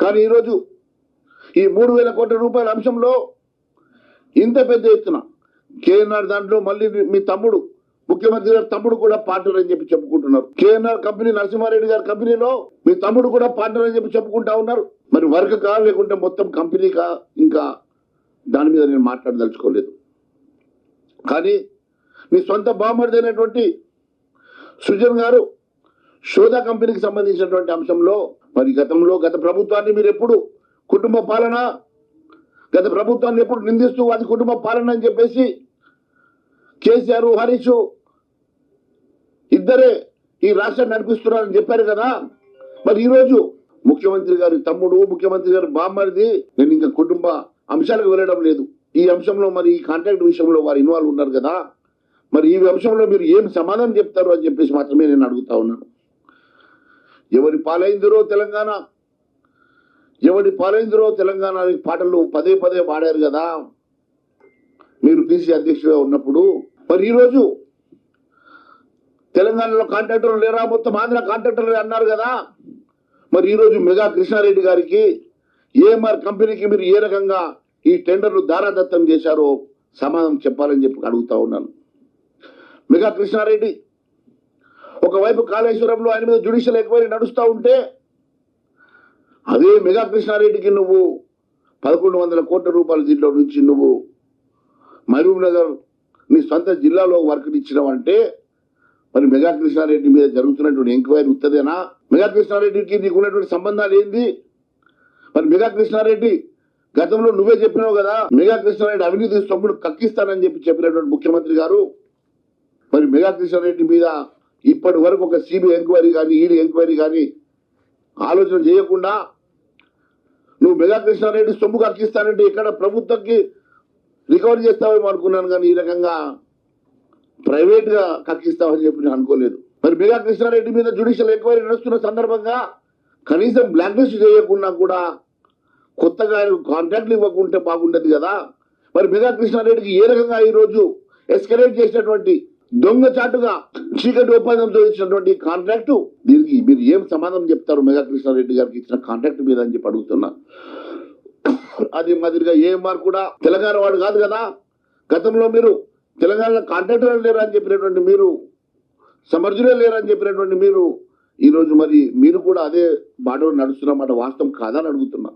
కానీ ఈరోజు ఈ 3,000 కోట్ల రూపాయల అంశంలో ఇంత పెద్ద ఎత్తున కేఎన్ఆర్ దాంట్లో మళ్ళీ మీ తమ్ముడు ముఖ్యమంత్రి గారి తమ్ముడు కూడా పార్ట్నర్ అని చెప్పి చెప్పుకుంటున్నారు. కేఎన్ఆర్ కంపెనీ నరసింహారెడ్డి గారి కంపెనీలో మీ తమ్ముడు కూడా పార్ట్నర్ అని చెప్పి చెప్పుకుంటా ఉన్నారు. మరి వర్క్ కా లేకుంటే మొత్తం కంపెనీకా ఇంకా దాని మీద నేను మాట్లాడదలుచుకోలేదు. కానీ మీ సొంత బామర్ది అయినటువంటి సృజన్ గారు శోధా కంపెనీకి సంబంధించినటువంటి అంశంలో మరి గత ప్రభుత్వాన్ని మీరు ఎప్పుడు కుటుంబ పాలన గత ప్రభుత్వాన్ని ఎప్పుడు నిందిస్తూ అది కుటుంబ పాలన అని చెప్పేసి కేసీఆర్ హరీష్ ఇద్దరే ఈ రాష్ట్రాన్ని నడిపిస్తున్నారని చెప్పారు కదా. మరి ఈరోజు ముఖ్యమంత్రి గారి తమ్ముడు ముఖ్యమంత్రి గారి బామ్మరిది, నేను ఇంకా కుటుంబ అంశాలకు వెళ్ళడం లేదు, ఈ అంశంలో మరి ఈ కాంట్రాక్ట్ విషయంలో వారు ఇన్వాల్వ్ ఉన్నారు కదా, మరి ఈ అంశంలో మీరు ఏం సమాధానం చెప్తారు అని చెప్పేసి మాత్రమే నేను అడుగుతా ఉన్నాను. ఎవరి పాలైందిరో తెలంగాణ పాటలు పదే పదే పాడారు కదా మీరు పిసి అధ్యక్షుడిగా ఉన్నప్పుడు. మరి ఈరోజు తెలంగాణలో కాంట్రాక్టర్లు లేరా, మొత్తం ఆంధ్ర కాంట్రాక్టర్లు అన్నారు కదా. మరి ఈరోజు మెగా కృష్ణారెడ్డి గారికి ఏఎంఆర్ కంపెనీకి మీరు ఏ రకంగా ఈ టెండర్లు దారాదత్తం చేశారో సమాధానం చెప్పాలని చెప్పి అడుగుతా ఉన్నాను. మెగా కృష్ణారెడ్డి ఒకవైపు కాళేశ్వరంలో ఆయన మీద జ్యుడిషియల్ ఎంక్వైరీ నడుస్తూ ఉంటే అదే మెగా కృష్ణారెడ్డికి నువ్వు 1,100 కోట్ల రూపాయల దీంట్లో నుంచి నువ్వు మహబూబ్ నగర్ నీ సొంత జిల్లాలో వర్క్ ఇచ్చినావంటే మరి మెగా కృష్ణారెడ్డి మీద జరుగుతున్నటువంటి ఎంక్వైరీ ఉత్తదేనా? మెగా కృష్ణారెడ్డికి నీకు ఉన్నటువంటి సంబంధాలు ఏంది? మరి మెగా కృష్ణారెడ్డి గతంలో నువ్వే చెప్పినావు కదా, మెగా కృష్ణారెడ్డి అవినీతి సొమ్మును కక్కిస్తానని చెప్పినటువంటి ముఖ్యమంత్రి గారు. మరి మెగా కృష్ణారెడ్డి మీద ఇప్పటి వరకు ఒక సిబిఐ ఎంక్వైరీ కానీ ఈడీ ఎంక్వైరీ కానీ ఆలోచన చేయకుండా నువ్వు మెగా కృష్ణారెడ్డి సొమ్ము కక్కిస్తానంటే ఇక్కడ ప్రభుత్వంకి రికవరీ చేస్తావేమో అనుకున్నాను, కానీ ఈ రకంగా ప్రైవేట్ గా కక్కిస్తావని చెప్పి నేను అనుకోలేదు. మరి మెగా కృష్ణారెడ్డి మీద జ్యుడిషియల్ ఎంక్వైరీ నడుస్తున్న సందర్భంగా కనీసం బ్లాక్ లిస్ట్ చేయకుండా కూడా కొత్తగా కాంట్రాక్ట్లు ఇవ్వకుంటే బాగుండదు కదా. మరి మెగా కృష్ణారెడ్డికి ఏ రకంగా ఈరోజు ఎస్కలేట్ చేసినటువంటి దొంగచాటుగా చీకటి ఒప్పందంతో ఇచ్చినటువంటి కాంట్రాక్టు, దీనికి మీరు ఏం సమాధానం చెప్తారు మెగా కృష్ణారెడ్డి గారికి ఇచ్చిన కాంట్రాక్ట్ మీద అని చెప్పి అడుగుతున్నా. అదే మాదిరిగా ఏఎంఆర్ కూడా తెలంగాణ వాడు కాదు కదా. గతంలో మీరు తెలంగాణలో కాంట్రాక్టర్ లేరు అని చెప్పినటువంటి మీరు, సమర్థులే లేరు అని చెప్పినటువంటి మీరు ఈరోజు మరి మీరు కూడా అదే బాటలో నడుస్తున్నమాట వాస్తవం కాదని అడుగుతున్నా.